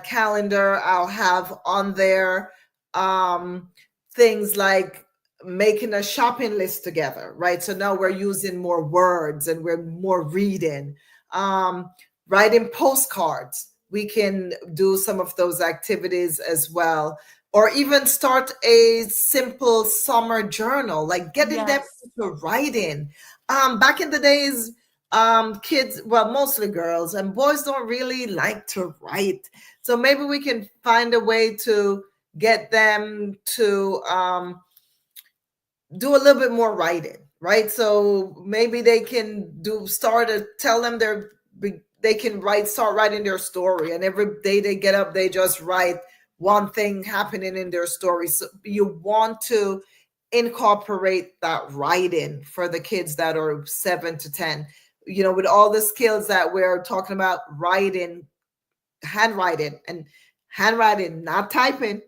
calendar, I'll have on there um, things like making a shopping list together, right? So now we're using more words and we're more reading. Um, Writing postcards, we can do some of those activities as well, or even start a simple summer journal, like getting them Yes. into writing. Back in the days, kids, well, mostly girls and boys, don't really like to write. So maybe we can find a way to get them to do a little bit more writing, right? So maybe they can do start to tell them they can start writing their story, and every day they get up, they just write one thing happening in their story. So you want to incorporate that writing for the kids that are 7 to 10. With all the skills that we're talking about, writing, handwriting, not typing.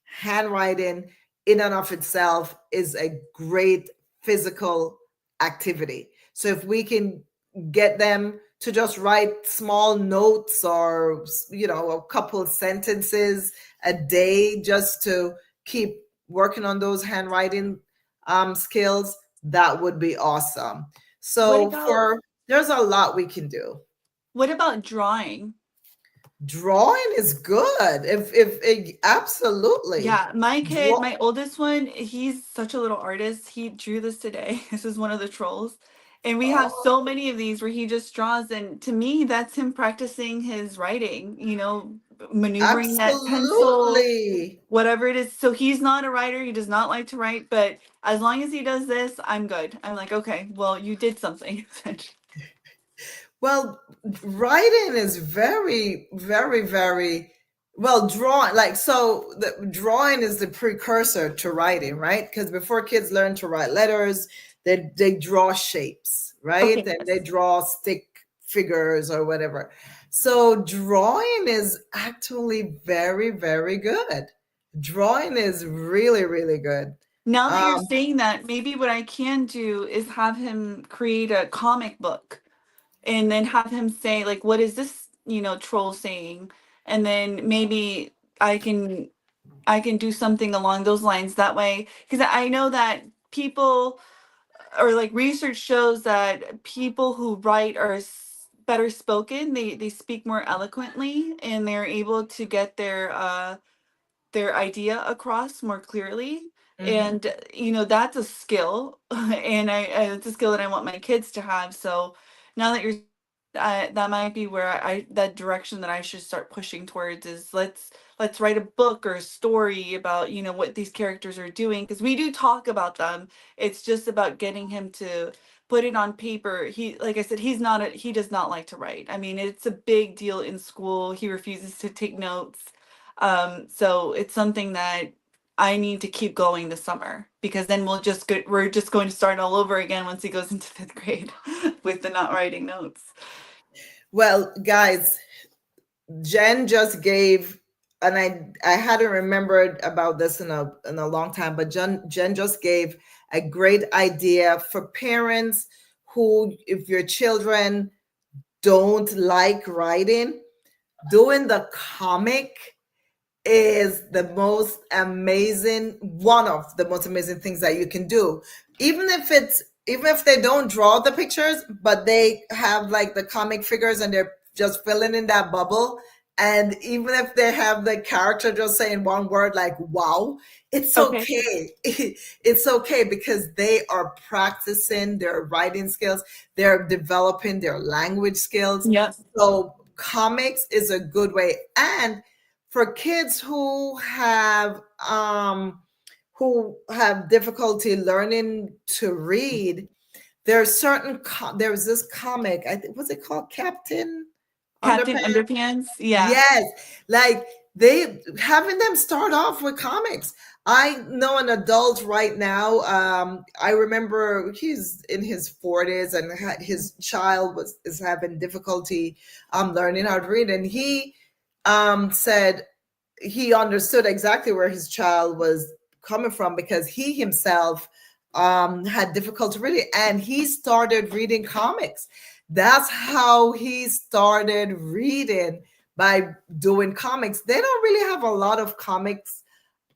Handwriting in and of itself is a great physical activity. So if we can get them to just write small notes, or a couple sentences a day, just to keep working on those handwriting skills, that would be awesome. What So about there's a lot we can do. what about drawing? Drawing is good. If absolutely. Yeah, my kid, Draw my oldest one, he's such a little artist. He drew this today. This is one of the trolls. And we have Oh, so many of these where he just draws. And to me, that's him practicing his writing, maneuvering that pencil, absolutely. whatever it is. So he's not a writer. He does not like to write. But as long as he does this, I'm good. I'm like, okay, well, you did something. Well, writing is very, very, very well. Drawing, like, so the drawing is the precursor to writing, right? Because before kids learn to write letters, they draw shapes, right? Okay, And they yes. draw stick figures or whatever. So drawing is actually very, very good. Drawing is really, really good. Now that you're Um, saying that, maybe what I can do is have him create a comic book and then have him say like what is this troll saying, and then maybe I can do something along those lines that way, because I know that people, or like research shows that people who write are better spoken, they speak more eloquently, and they're able to get their idea across more clearly. mhm. And that's a skill, and it's a skill that I want my kids to have. So now that you're that might be where that direction that I should start pushing towards, is let's write a book or a story about what these characters are doing, because we do talk about them. It's just about getting him to put it on paper. He, like I said, he does not like to write. I mean, it's a big deal in school. He refuses to take notes. So it's something that I need to keep going this summer, because then we're just going to start all over again once he goes into fifth grade with the not writing notes. Well, guys, Jen just gave, and I hadn't remembered about this in a long time, but Jen just gave a great idea for parents who, if your children don't like writing, doing the comic is one of the most amazing things that you can do. Even if they don't draw the pictures, but they have like the comic figures and they're just filling in that bubble, And even if they have the character just saying one word like wow, it's Okay. okay. It's okay because they are practicing their writing skills, they're developing their language skills. Yep. So comics is a good way. And for kids who have difficulty learning to read, there's this comic, I think, what's it called? Captain Captain Underpants? Underpants. Yeah. Yes, like they having them start off with comics. I know an adult right now. I remember he's in his 40s and his child is having difficulty learning how to read, and he said he understood exactly where his child was coming from because he himself had difficulty reading, and he started reading comics. That's how he started reading, by doing comics. They don't really have a lot of comics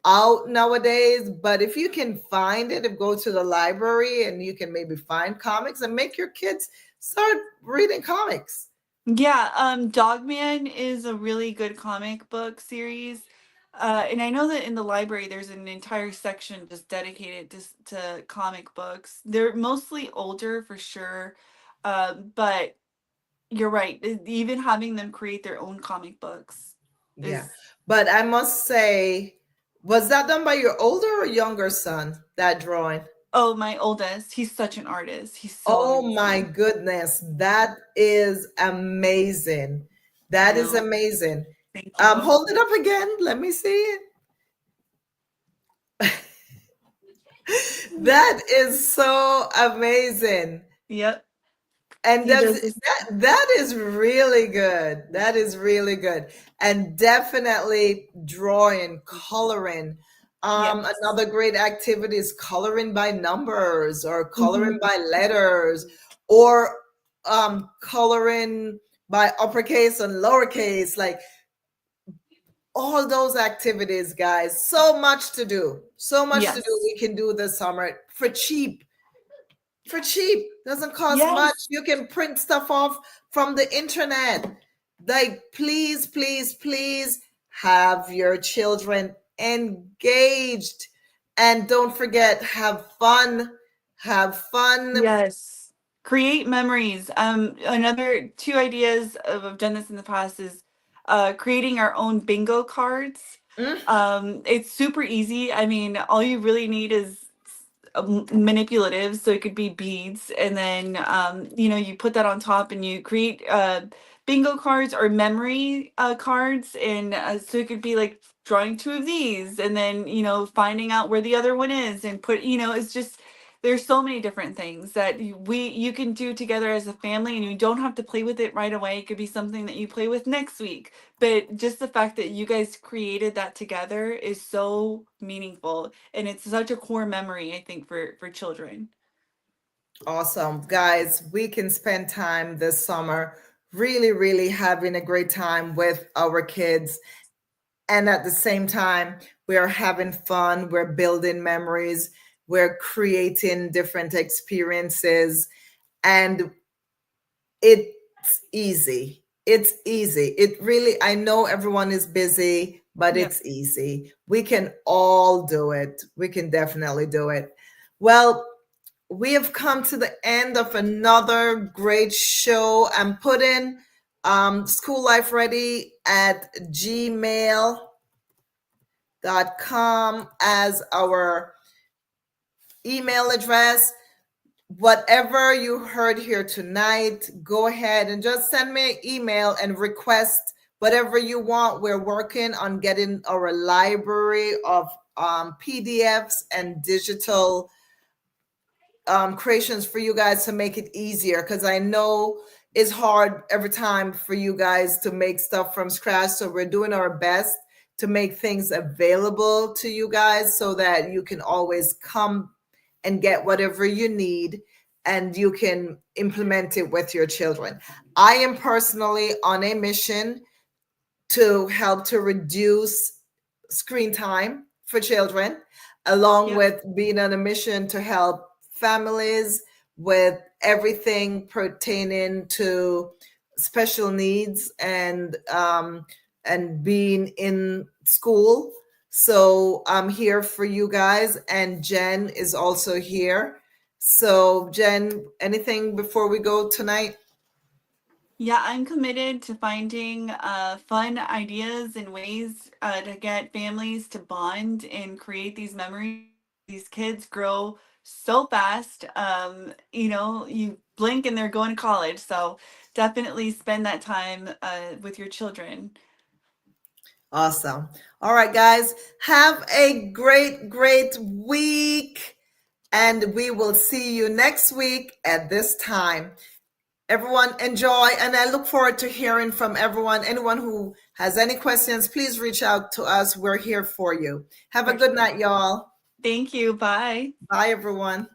out nowadays, but if you can find it, if go to the library and you can maybe find comics and make your kids start reading comics. Yeah, Dogman is a really good comic book series. And I know that in the library there's an entire section just dedicated to comic books. They're mostly older for sure. But you're right. Even having them create their own comic books Yeah. is, But I must say, was that done by your older or younger son, that drawing? oh, my oldest, he's such an artist. He's so Oh my amazing. goodness, that is amazing. I That is know. amazing. Thank you. Hold it up again. Let me see it. That is so amazing. Yep. And He does does this. that is really good. That is really good. And definitely drawing, coloring. Yes. Another great activity is coloring by numbers or coloring Hmm. by letters, or coloring by uppercase and lowercase. Like all those activities, guys. So much to do. So much to do. Yes. We can do this summer for cheap. For cheap, doesn't cost much. Yes. You can print stuff off from the internet. Like, please, please, please have your children engaged, and don't forget, have fun. Have fun. Yes. Create memories. Another two ideas of I've done this in the past is creating our own bingo cards. Mm, It's super easy. I mean, all you really need is manipulatives, so it could be beads, and then you put that on top, and you create bingo cards or memory cards, and so it could be like drawing two of these, and then finding out where the other one is, and it's just there's so many different things that you can do together as a family, and you don't have to play with it right away. It could be something that you play with next week, but just the fact that you guys created that together is so meaningful, and it's such a core memory, I think, for children. awesome. Guys, we can spend time this summer really, really having a great time with our kids. And at the same time, we are having fun, we're building memories, we're creating different experiences, and it's easy. It's easy. It really, I know everyone is busy, but Yep. it's easy. We can all do it. We can definitely do it. Well, we have come to the end of another great show. I'm putting School Life Ready at gmail.com as our email address. Whatever you heard here tonight, go ahead and just send me an email and request whatever you want. We're working on getting our library of PDFs and digital creations for you guys to make it easier, because I know it's hard every time for you guys to make stuff from scratch. So we're doing our best to make things available to you guys so that you can always come and get whatever you need and you can implement it with your children. I am personally on a mission to help to reduce screen time for children, along Yep. with being on a mission to help families with everything pertaining to special needs and being in school. So I'm here for you guys, and Jen is also here. So Jen, anything before we go tonight? Yeah, I'm committed to finding fun ideas and ways to get families to bond and create these memories. These kids grow so fast. You blink and they're going to college. So definitely spend that time with your children. Awesome. All right, guys, have a great week, and we will see you next week at this time. Everyone enjoy, and I look forward to hearing from everyone. Anyone who has any questions, please reach out to us. We're here for you. Have a For good sure. night, y'all. Thank you. Bye. Bye, everyone.